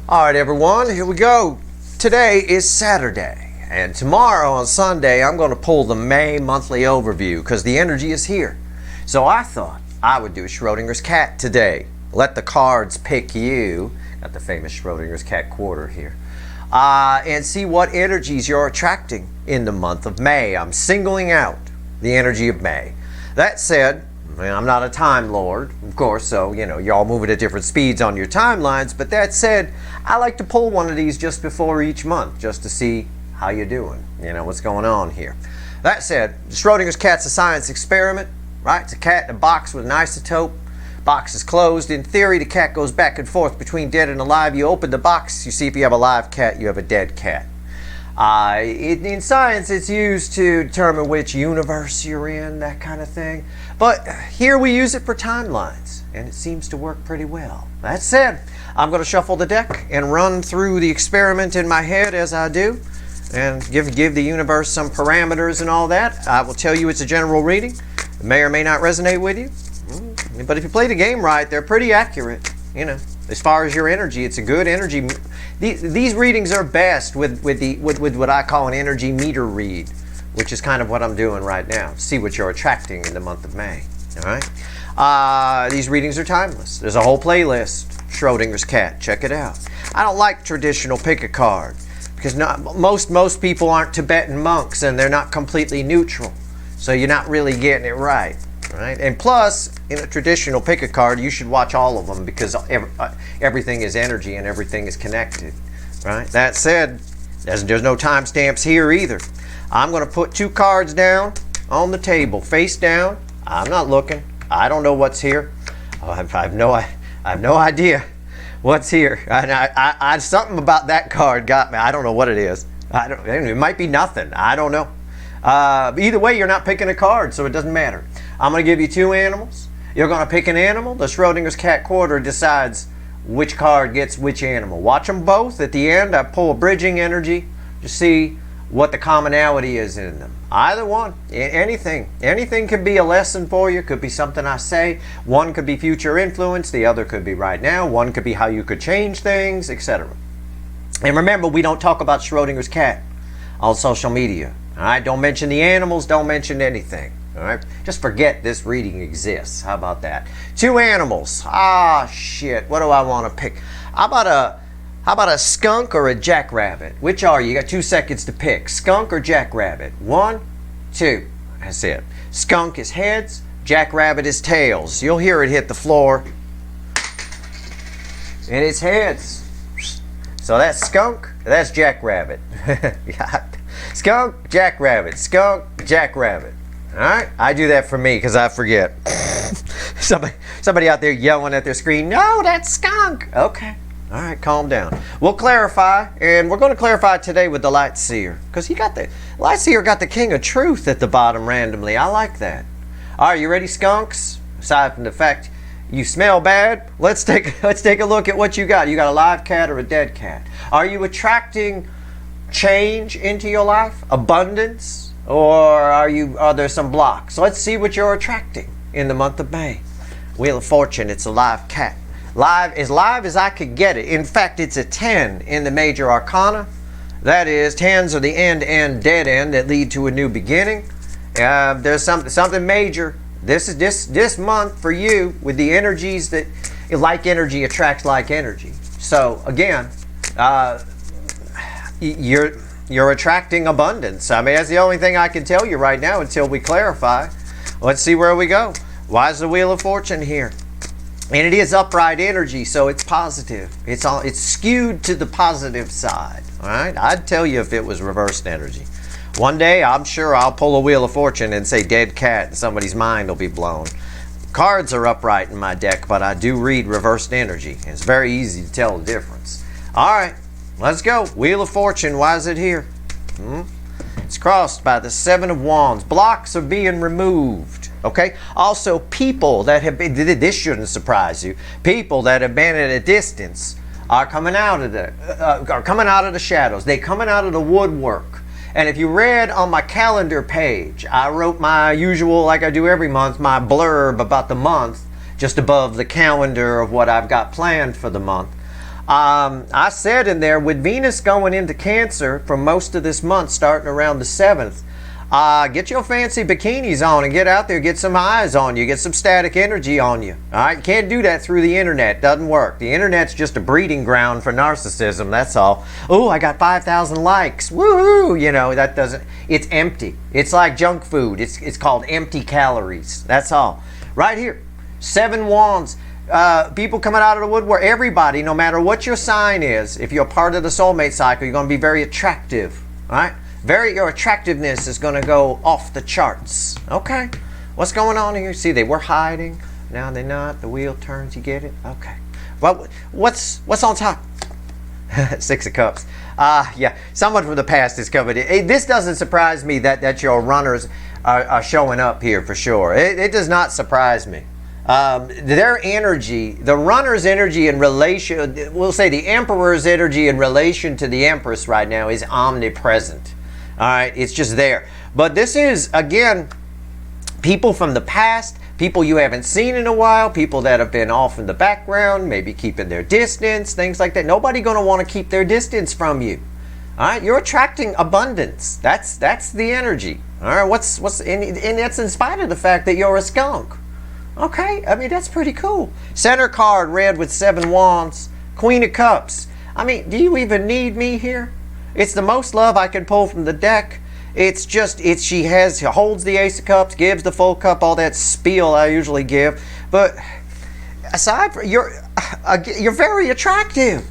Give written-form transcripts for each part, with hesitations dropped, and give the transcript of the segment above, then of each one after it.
All right, everyone, here we go. Today is Saturday, and tomorrow on Sunday, I'm going to pull the May monthly overview because the energy is here. So I thought I would do a Schrodinger's cat today. Let the cards pick you. Got the famous Schrodinger's cat quarter here. And see what energies you're attracting in the month of May. I'm singling out the energy of May. That said, I'm not a time lord, of course, so, y'all moving at different speeds on your timelines, but that said, I like to pull one of these just before each month, just to see how you're doing, what's going on here. That said, the Schrodinger's cat's a science experiment, right? It's a cat in a box with an isotope. Box is closed. In theory, the cat goes back and forth between dead and alive. You open the box, you see if you have a live cat, you have a dead cat. In science, it's used to determine which universe you're in, that kind of thing. But here we use it for timelines, and it seems to work pretty well. That said, I'm going to shuffle the deck and run through the experiment in my head as I do, and give the universe some parameters and all that. I will tell you it's a general reading. It may or may not resonate with you. But if you play the game right, they're pretty accurate. As far as your energy, it's a good energy. These readings are best with what I call an energy meter read, which is kind of what I'm doing right now. See what you're attracting in the month of May. All right. These readings are timeless. There's a whole playlist. Schrodinger's cat. Check it out. I don't like traditional pick a card because most people aren't Tibetan monks and they're not completely neutral. So you're not really getting it right. Right? And plus, in a traditional pick a card, you should watch all of them because everything is energy and everything is connected. Right? That said, there's no timestamps here either. I'm going to put two cards down on the table, face down. I'm not looking. I don't know what's here. I have no idea what's here. Something about that card got me. I don't know what it is. It might be nothing. I don't know. Either way, you're not picking a card, so it doesn't matter. I'm going to give you two animals. You're going to pick an animal. The Schrodinger's cat quarter decides which card gets which animal. Watch them both. At the end, I pull a bridging energy to see what the commonality is in them. Either one. Anything. Anything could be a lesson for you. Could be something I say. One could be future influence. The other could be right now. One could be how you could change things, etc. And remember, we don't talk about Schrodinger's cat on social media. All right? Don't mention the animals. Don't mention anything. All right, just forget this reading exists. How about that? Two animals. Shit. What do I want to pick? How about a skunk or a jackrabbit? Which are you? You got 2 seconds to pick. Skunk or jackrabbit? 1, 2. That's it. Skunk is heads. Jackrabbit is tails. You'll hear it hit the floor. And it's heads. So that's skunk. That's jackrabbit. Skunk, jackrabbit. Skunk, jackrabbit. All right, I do that for me because I forget. Somebody out there yelling at their screen, no, that's skunk. Okay, all right, calm down. We'll clarify, and we're going to clarify today with the Light Seer because Light Seer got the King of Truth at the bottom randomly. I like that. All right, you ready, skunks? Aside from the fact you smell bad, let's take a look at what you got. You got a live cat or a dead cat? Are you attracting change into your life, abundance? Or are there some blocks? Let's see what you're attracting in the month of May. Wheel of Fortune, it's a live cat. Live as I could get it. In fact, it's a 10 in the major arcana. That is, 10s are the end, dead end that lead to a new beginning. There's something major. This month for you with the energies that like energy attracts like energy. So again, you're attracting abundance. I mean, that's the only thing I can tell you right now until we clarify. Let's see where we go. Why is the Wheel of Fortune here? And it is upright energy, so it's positive. It's skewed to the positive side. All right? I'd tell you if it was reversed energy. One day, I'm sure I'll pull a Wheel of Fortune and say dead cat, and somebody's mind will be blown. Cards are upright in my deck, but I do read reversed energy. It's very easy to tell the difference. All right. Let's go. Wheel of Fortune. Why is it here? It's crossed by the 7 of Wands. Blocks are being removed. Okay. Also, people that have been, this shouldn't surprise you. People that have been at a distance are coming out of the shadows. They're coming out of the woodwork. And if you read on my calendar page, I wrote my usual, like I do every month, my blurb about the month just above the calendar of what I've got planned for the month. I said in there, with Venus going into Cancer for most of this month, starting around the 7th, get your fancy bikinis on and get out there, get some eyes on you, get some static energy on you. All right, you can't do that through the internet. Doesn't work. The internet's just a breeding ground for narcissism. That's all. Oh, I got 5,000 likes. Woohoo! You know, that doesn't. It's empty. It's like junk food. It's called empty calories. That's all. Right here, 7 wands. People coming out of the woodwork. Everybody, no matter what your sign is, if you're part of the soulmate cycle, you're going to be very attractive. All right. Your attractiveness is going to go off the charts. Okay. What's going on here? See, they were hiding. Now they're not. The wheel turns. You get it? Okay. Well, what's on top? 6 of Cups. Yeah. Someone from the past is coming in. This doesn't surprise me that your runners are showing up here for sure. It does not surprise me. Their energy, the runner's energy in relation, we'll say the emperor's energy in relation to the empress right now is omnipresent. All right, it's just there. But this is, again, people from the past, people you haven't seen in a while, people that have been off in the background, maybe keeping their distance, things like that. Nobody going to want to keep their distance from you. All right, you're attracting abundance. That's the energy. All right, and that's in spite of the fact that you're a skunk. Okay, I mean, that's pretty cool. Center card, red with 7 wands, Queen of Cups. I mean, do you even need me here? It's the most love I can pull from the deck. It's just, she holds the Ace of Cups, gives the full cup, all that spiel I usually give. But aside from, you're very attractive.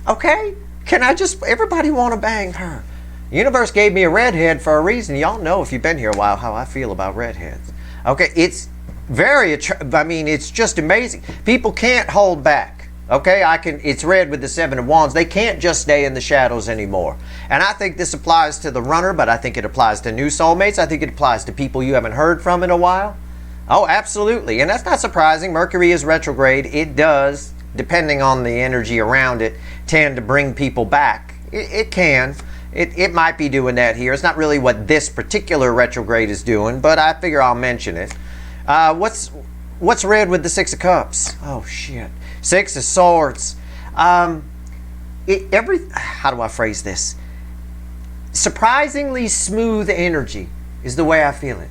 Okay? Everybody want to bang her. The universe gave me a redhead for a reason. Y'all know, if you've been here a while, how I feel about redheads. Okay, it's very I mean, it's just amazing. People can't hold back. Okay, it's red with the 7 of wands. They can't just stay in the shadows anymore. And I think this applies to the runner, but I think it applies to new soulmates. I think it applies to people you haven't heard from in a while. Oh, absolutely. And that's not surprising. Mercury is retrograde. It does, depending on the energy around it, tend to bring people back. It can. It might be doing that here. It's not really what this particular retrograde is doing, but I figure I'll mention it. What's red with the 6 of Cups? Oh, shit. 6 of Swords. How do I phrase this? Surprisingly smooth energy is the way I feel it.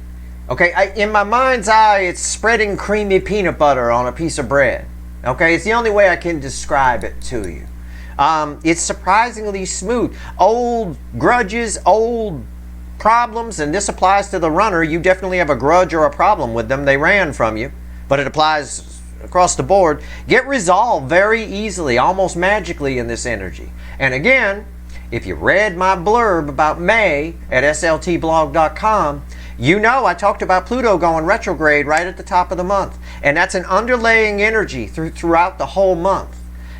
Okay, in my mind's eye, it's spreading creamy peanut butter on a piece of bread. Okay, it's the only way I can describe it to you. It's surprisingly smooth. Old grudges, old problems, and this applies to the runner. You definitely have a grudge or a problem with them. They ran from you, but it applies across the board, get resolved very easily, almost magically in this energy. And again, if you read my blurb about May at sltblog.com, you know I talked about Pluto going retrograde right at the top of the month. And that's an underlaying energy throughout the whole month.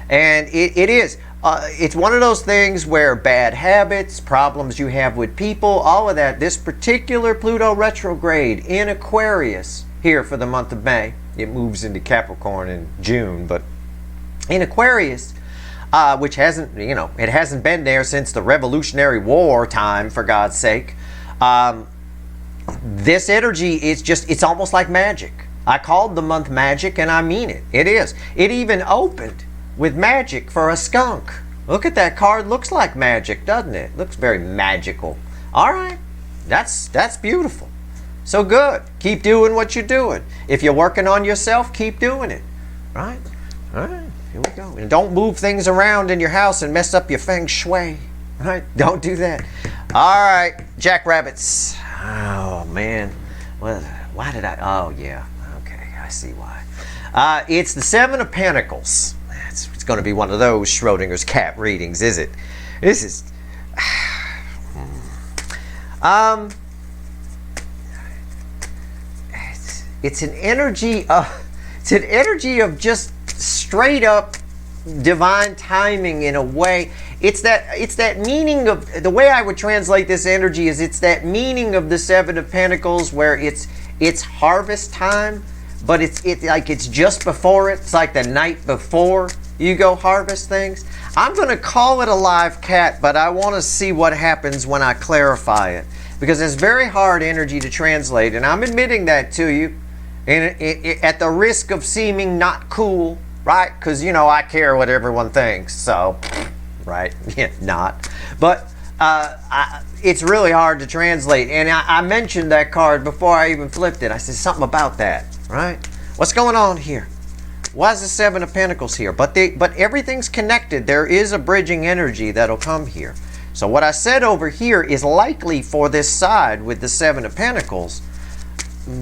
And it is. It's one of those things where bad habits, problems you have with people, all of that, this particular Pluto retrograde in Aquarius here for the month of May, it moves into Capricorn in June, but in Aquarius, which hasn't, it hasn't been there since the Revolutionary War time, for God's sake. This energy, it's almost like magic. I called the month magic, and I mean it. It is. It even opened with magic for a skunk. Look at that card. Looks like magic, doesn't it? Looks very magical. All right. That's beautiful. So good. Keep doing what you're doing. If you're working on yourself, keep doing it. Right? All right. Here we go. And don't move things around in your house and mess up your feng shui. All right? Don't do that. All right. Jackrabbits. Oh, man. Well, why did I? Oh, yeah. Okay. I see why. It's the 7 of Pentacles. It's going to be one of those Schrodinger's cat readings, is it? This is... It's an energy of just straight up divine timing in a way. It's that meaning of, the way I would translate this energy is it's that meaning of the 7 of Pentacles where it's harvest time, but it's just before it. It's like the night before you go harvest things. I'm going to call it a live cat, but I want to see what happens when I clarify it, because it's very hard energy to translate, and I'm admitting that to you. And at the risk of seeming not cool, right? Because, you know, I care what everyone thinks, so, right? Yeah, not. But it's really hard to translate. And I mentioned that card before I even flipped it. I said something about that, right? What's going on here? Why is the Seven of Pentacles here? But everything's connected. There is a bridging energy that'll come here. So what I said over here is likely for this side with the Seven of Pentacles.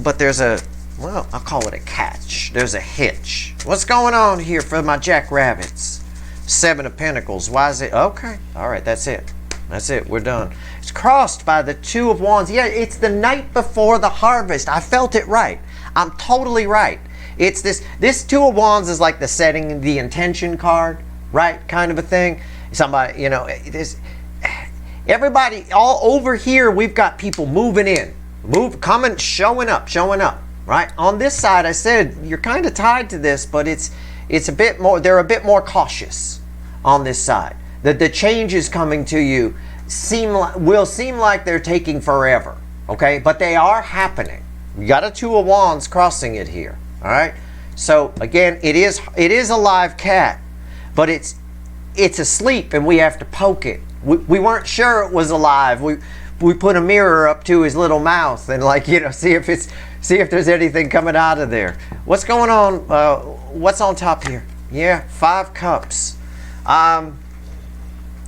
But there's a, well, I'll call it a catch. There's a hitch. What's going on here for my jackrabbits? Seven of Pentacles. Why is it? Okay. All right. That's it. That's it. We're done. It's crossed by the Two of Wands. Yeah, it's the night before the harvest. I felt it right. I'm totally right. It's this Two of Wands is like the setting the intention card, right? Kind of a thing. Somebody, you know, everybody all over here, we've got people moving in, coming, showing up, right? On this side, I said, you're kind of tied to this, but it's a bit more, they're a bit more cautious on this side. The changes coming to you will seem like they're taking forever, okay? But they are happening. We got a Two of Wands crossing it here. All right, so again, it is a live cat, but it's asleep and we have to poke it. We weren't sure it was alive. We put a mirror up to his little mouth and, like, you know, see if there's anything coming out of there. What's going on? What's on top here? Yeah, Five Cups.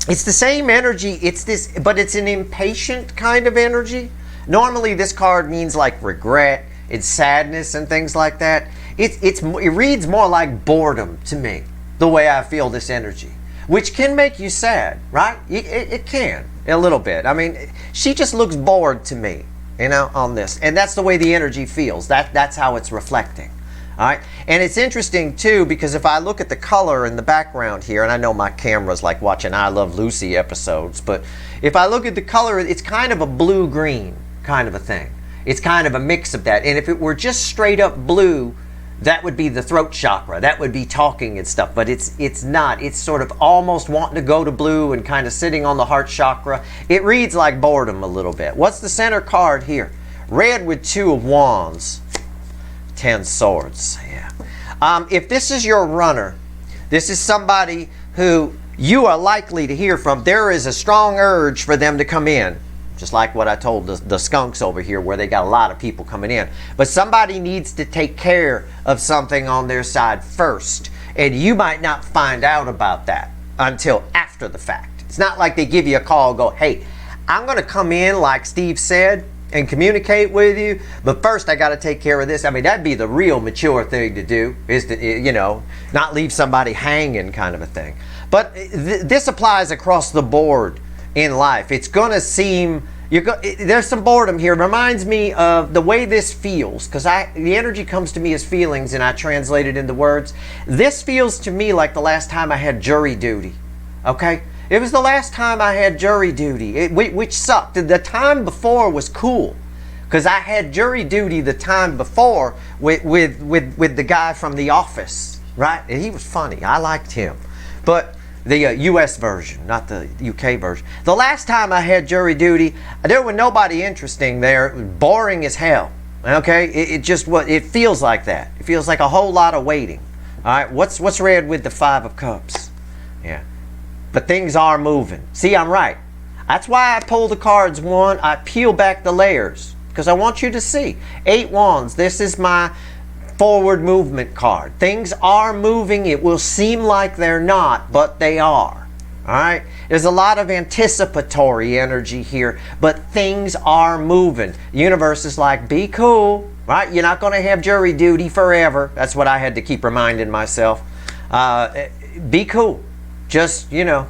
It's the same energy. It's this, but it's an impatient kind of energy. Normally, this card means like regret. It's sadness and things like that. It reads more like boredom to me, the way I feel this energy, which can make you sad, right? It can, a little bit. I mean, she just looks bored to me, you know, on this. And that's the way the energy feels. That's how it's reflecting. All right. And it's interesting, too, because if I look at the color in the background here, and I know my camera's like watching I Love Lucy episodes, but if I look at the color, it's kind of a blue-green kind of a thing. It's kind of a mix of that. And if it were just straight up blue, that would be the throat chakra. That would be talking and stuff. But it's not. It's sort of almost wanting to go to blue and kind of sitting on the heart chakra. It reads like boredom a little bit. What's the center card here? Red with Two of Wands. 10 Swords. Yeah. If this is your runner, this is somebody who you are likely to hear from. There is a strong urge for them to come in. Just like what I told the skunks over here, where they got a lot of people coming in. But somebody needs to take care of something on their side first. And you might not find out about that until after the fact. It's not like they give you a call and go, hey, I'm going to come in, like Steve said, and communicate with you. But first, I got to take care of this. I mean, that'd be the real mature thing to do, is to, you know, not leave somebody hanging, kind of a thing. But this applies across the board in life. It's going to seem, there's some boredom here. It reminds me of the way this feels, because the energy comes to me as feelings and I translate it into words. This feels to me like the last time I had jury duty, okay? It was the last time I had jury duty, which sucked. The time before was cool, because I had jury duty the time before with the guy from The Office, right? And he was funny. I liked him. But the U.S. version, not the U.K. version. The last time I had jury duty, there was nobody interesting there. It was boring as hell. Okay, it feels like that. It feels like a whole lot of waiting. All right, what's red with the Five of Cups? Yeah, but things are moving. See, I'm right. That's why I pull the cards one. I peel back the layers because I want you to see. 8 Wands. This is my forward movement card. Things are moving. It will seem like they're not, but they are. All right? There's a lot of anticipatory energy here, but things are moving. The universe is like, be cool, right? You're not going to have jury duty forever. That's what I had to keep reminding myself. Be cool. Just, you know,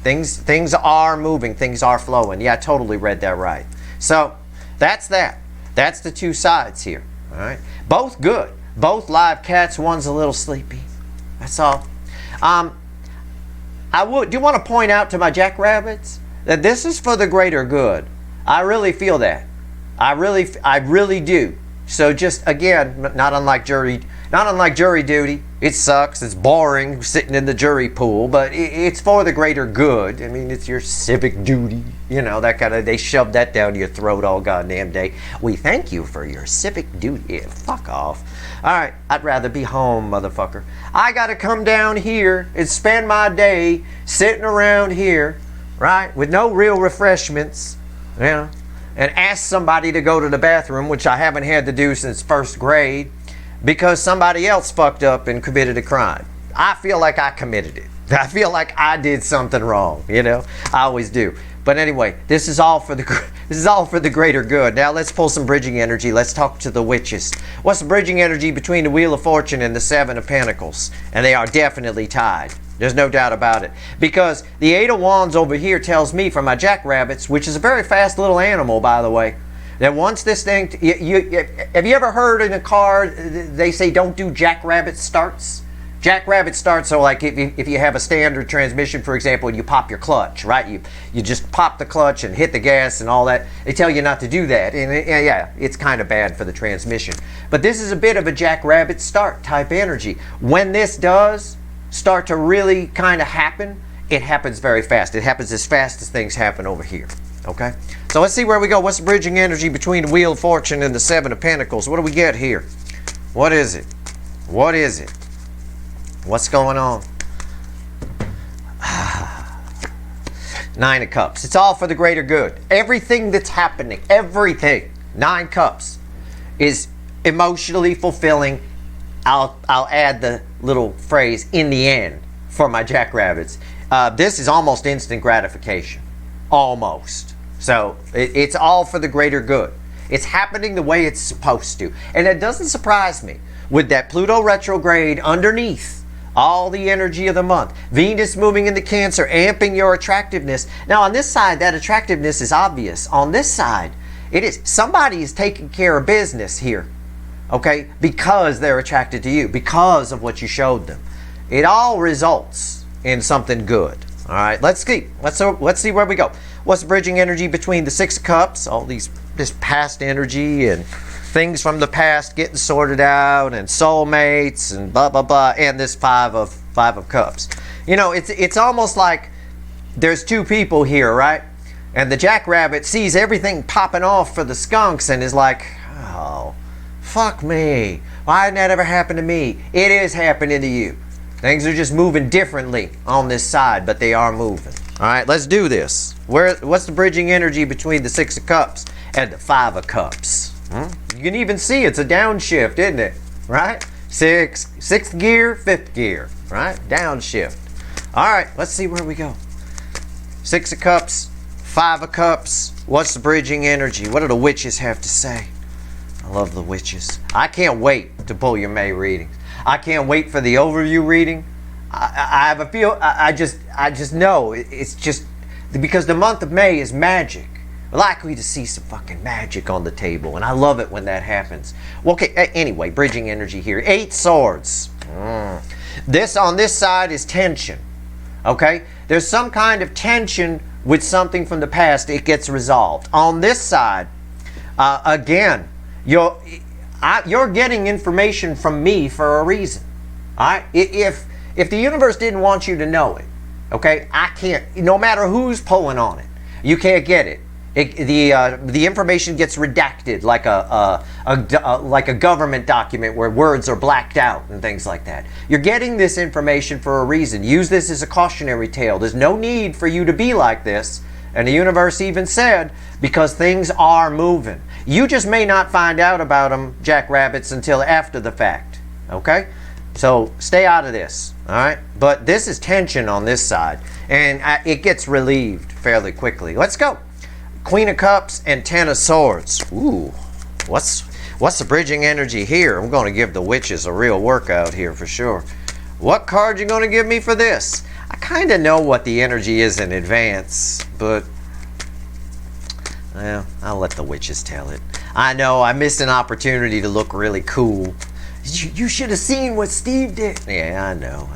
things are moving. Things are flowing. Yeah, I totally read that right. So that's that. That's the two sides here. All right, both good, both live cats. One's a little sleepy. That's all. I do want to point out to my jackrabbits that this is for the greater good. I really feel that. I really do. So just again, not unlike jury duty. It sucks. It's boring sitting in the jury pool, but it's for the greater good. I mean, it's your civic duty. You know, that kind of, they shove that down your throat all goddamn day. We thank you for your civic duty. Yeah, fuck off. All right, I'd rather be home, motherfucker. I got to come down here and spend my day sitting around here, right, with no real refreshments, you know, and ask somebody to go to the bathroom, which I haven't had to do since first grade, because somebody else fucked up and committed a crime. I feel like I committed it. I feel like I did something wrong, you know? I always do. But anyway, this is all for the greater good. Now let's pull some bridging energy. Let's talk to the witches. What's the bridging energy between the Wheel of Fortune and the Seven of Pentacles? And they are definitely tied. There's no doubt about it. Because the Eight of Wands over here tells me from my jackrabbits, which is a very fast little animal, by the way, that once this thing, have you ever heard in a car, they say don't do jackrabbit starts? Jackrabbit starts are like if you have a standard transmission, for example, and you pop your clutch, right? You just pop the clutch and hit the gas and all that. They tell you not to do that. And yeah, it's kind of bad for the transmission. But this is a bit of a jackrabbit start type energy. When this does start to really kind of happen, it happens very fast. It happens as fast as things happen over here. Okay? So let's see where we go. What's the bridging energy between the Wheel of Fortune and the Seven of Pentacles? What do we get here? What is it? What is it? What's going on? Nine of Cups. It's all for the greater good. Everything that's happening, everything, 9 cups, is emotionally fulfilling. I'll add the little phrase, in the end, for my jackrabbits. This is almost instant gratification. Almost. So it's all for the greater good. It's happening the way it's supposed to. And it doesn't surprise me. With that Pluto retrograde underneath all the energy of the month, Venus moving into Cancer, amping your attractiveness. Now on this side, that attractiveness is obvious. On this side, it is. Somebody is taking care of business here. Okay? Because they're attracted to you. Because of what you showed them. It all results in something good. All right, let's see where we go. What's the bridging energy between the Six of Cups, all this past energy and things from the past getting sorted out, and soulmates and blah blah blah, and this Five of Cups. You know, it's almost like there's two people here, right? And the jackrabbit sees everything popping off for the skunks and is like, oh, fuck me. Why didn't that ever happen to me? It is happening to you. Things are just moving differently on this side, but they are moving. All right, let's do this. What's the bridging energy between the Six of Cups and the Five of Cups? You can even see it's a downshift, isn't it? Right? Sixth gear, fifth gear. Right? Downshift. All right, let's see where we go. Six of Cups, Five of Cups. What's the bridging energy? What do the witches have to say? I love the witches. I can't wait to pull your May readings. I can't wait for the overview reading. I have a feel. I just know it's just because the month of May is magic. We're likely to see some fucking magic on the table, and I love it when that happens. Well, okay. Anyway, bridging energy here. 8 swords. This on this side is tension. Okay, there's some kind of tension with something from the past. It gets resolved. On this side, again, you're getting information from me for a reason. All right? If the universe didn't want you to know it, okay, I can't. No matter who's pulling on it, you can't get it. The information gets redacted like a government document where words are blacked out and things like that. You're getting this information for a reason. Use this as a cautionary tale. There's no need for you to be like this. And the universe even said, because things are moving. You just may not find out about them, jackrabbits, until after the fact. Okay? So stay out of this. All right? But this is tension on this side. And it gets relieved fairly quickly. Let's go. Queen of Cups and 10 of Swords. Ooh. What's the bridging energy here? I'm going to give the witches a real workout here for sure. What card you going to give me for this? I kind of know what the energy is in advance, but well, I'll let the witches tell it. I know I missed an opportunity to look really cool. You should have seen what Steve did. Yeah, I know.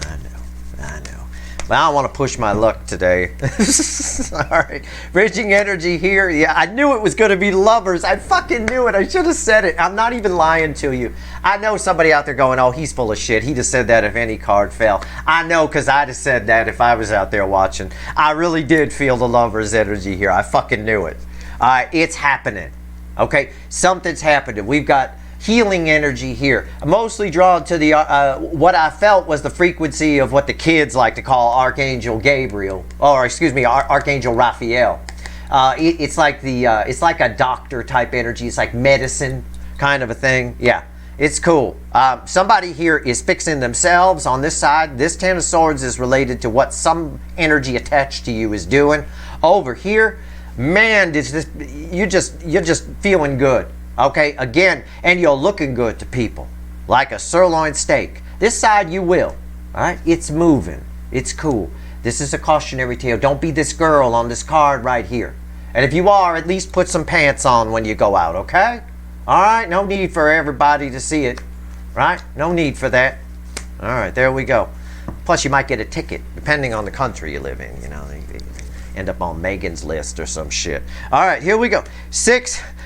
But I don't want to push my luck today. All right. Bridging energy here. Yeah, I knew it was going to be lovers. I fucking knew it. I should have said it. I'm not even lying to you. I know somebody out there going, oh, he's full of shit. He just said that if any card fell. I know, because I'd have said that if I was out there watching. I really did feel the lovers energy here. I fucking knew it. It's happening. Okay? Something's happening. We've got healing energy here. I'm mostly drawn to the what I felt was the frequency of what the kids like to call Archangel Gabriel, or excuse me, Archangel Raphael. It's like it's like a doctor type energy. It's like medicine kind of a thing. Yeah, it's cool. Somebody here is fixing themselves on this side. This Ten of Swords is related to what some energy attached to you is doing. Over here, man, you're just feeling good. Okay, again, and you're looking good to people, like a sirloin steak. This side you will, all right? It's moving. It's cool. This is a cautionary tale. Don't be this girl on this card right here. And if you are, at least put some pants on when you go out, okay? All right, no need for everybody to see it, right? No need for that. All right, there we go. Plus, you might get a ticket, depending on the country you live in, you know. You end up on Megan's list or some shit. All right, here we go.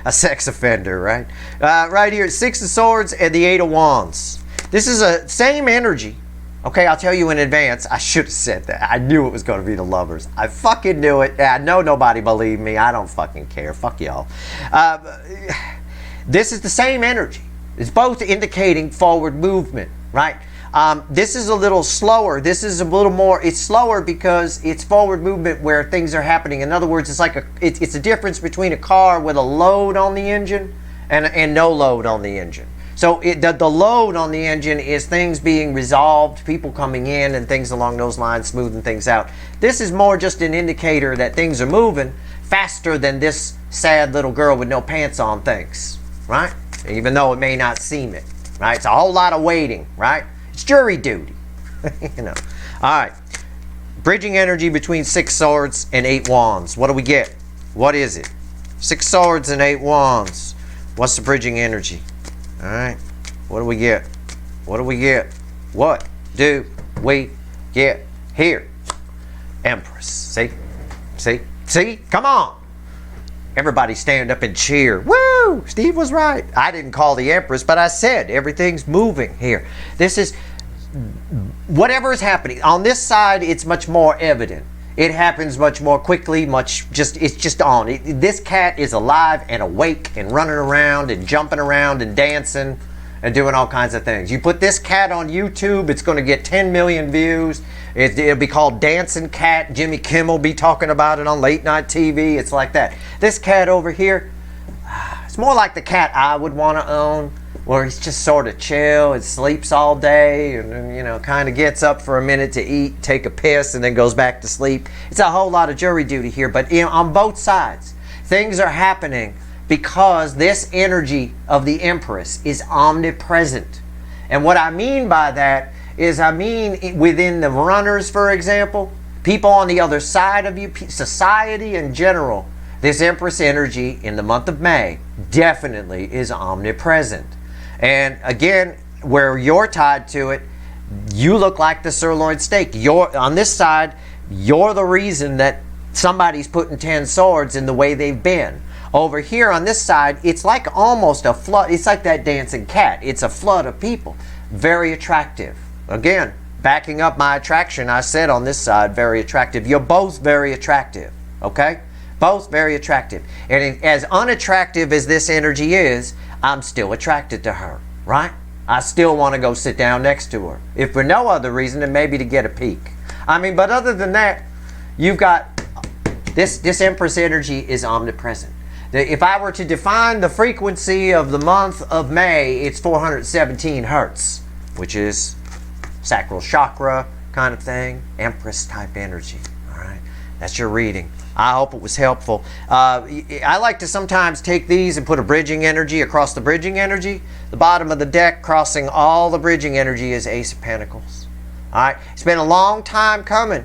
A sex offender, right? Right here, Six of Swords and the Eight of Wands. This is a same energy. Okay, I'll tell you in advance. I should have said that. I knew it was going to be the lovers. I fucking knew it. I know nobody believed me. I don't fucking care. Fuck y'all. This is the same energy. It's both indicating forward movement, right? This is a little slower. This is a little more, it's slower because it's forward movement where things are happening. In other words, it's like it's a difference between a car with a load on the engine and no load on the engine. So the load on the engine is things being resolved, people coming in and things along those lines, smoothing things out. This is more just an indicator that things are moving faster than this sad little girl with no pants on thinks, right? Even though it may not seem it, right? It's a whole lot of waiting, right? It's jury duty, you know. All right, bridging energy between Six Swords and Eight Wands. What do we get? What is it? Six Swords and Eight Wands. What's the bridging energy? All right, what do we get? What do we get? What do we get here? Empress. See? Come on. Everybody stand up and cheer. Woo! Steve was right. I didn't call the Empress, but I said everything's moving here. This is whatever is happening. On this side, it's much more evident. It happens much more quickly, it's just on. This cat is alive and awake and running around and jumping around and dancing and doing all kinds of things. You put this cat on YouTube, it's going to get 10 million views. It'll be called Dancing Cat. Jimmy Kimmel will be talking about it on late night TV. It's like that. This cat over here, it's more like the cat I would want to own, where he's just sort of chill and sleeps all day and, you know, kind of gets up for a minute to eat, take a piss, and then goes back to sleep. It's a whole lot of jury duty here, but on both sides, things are happening because this energy of the Empress is omnipresent. And what I mean by that is, I mean within the runners, for example, people on the other side of you, society in general, this Empress energy in the month of May definitely is omnipresent. And again, where you're tied to it, you look like the sirloin steak. On this side, you're the reason that somebody's putting 10 swords in the way they've been. Over here on this side, it's like almost a flood. It's like that dancing cat. It's a flood of people. Very attractive. Again, backing up my attraction, I said on this side, very attractive. You're both very attractive, okay? Both very attractive. And as unattractive as this energy is, I'm still attracted to her, right? I still want to go sit down next to her. If for no other reason than maybe to get a peek. I mean, but other than that, you've got this Empress energy is omnipresent. If I were to define the frequency of the month of May, it's 417 hertz, which is sacral chakra kind of thing, Empress type energy. All right, that's your reading. I hope it was helpful. I like to sometimes take these and put a bridging energy across the bridging energy. The bottom of the deck crossing all the bridging energy is Ace of Pentacles. All right, it's been a long time coming.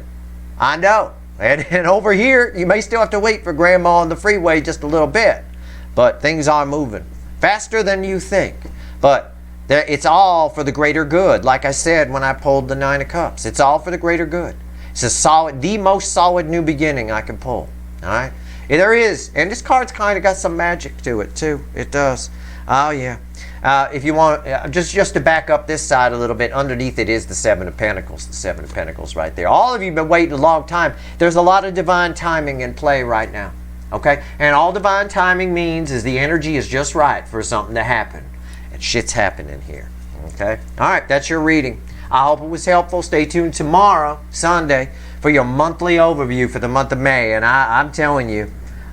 I know. And over here, you may still have to wait for Grandma on the freeway just a little bit. But things are moving faster than you think. But it's all for the greater good. Like I said when I pulled the Nine of Cups, it's all for the greater good. It's a solid, the most solid new beginning I can pull. All right, there is, and this card's kind of got some magic to it too. It does. Oh yeah. If you want, just to back up this side a little bit, underneath it is the Seven of Pentacles. The Seven of Pentacles right there. All of you have been waiting a long time. There's a lot of divine timing in play right now. Okay, and all divine timing means is the energy is just right for something to happen, and shit's happening here. Okay, all right, that's your reading. I hope it was helpful. Stay tuned tomorrow, Sunday, for your monthly overview for the month of May. And I'm telling you,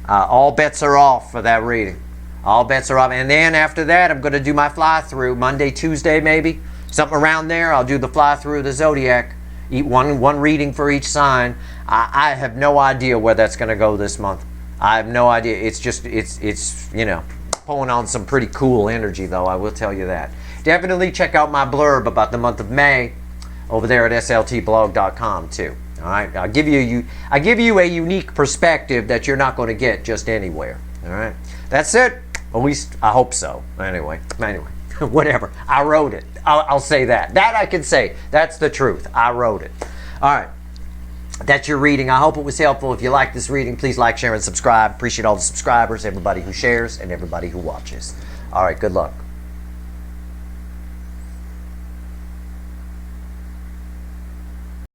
all bets are off for that reading. All bets are off. And then after that, I'm going to do my fly-through Monday, Tuesday, maybe. Something around there. I'll do the fly-through of the Zodiac. Eat one reading for each sign. I have no idea where that's going to go this month. I have no idea. It's just, it's you know, pulling on some pretty cool energy, though. I will tell you that. Definitely check out my blurb about the month of May over there at sltblog.com too. All right, I give you a unique perspective that you're not going to get just anywhere. All right, that's it. At least I hope so. Anyway, whatever. I wrote it. I'll say that. That I can say. That's the truth. I wrote it. All right. That's your reading. I hope it was helpful. If you like this reading, please like, share, and subscribe. Appreciate all the subscribers, everybody who shares, and everybody who watches. All right, good luck.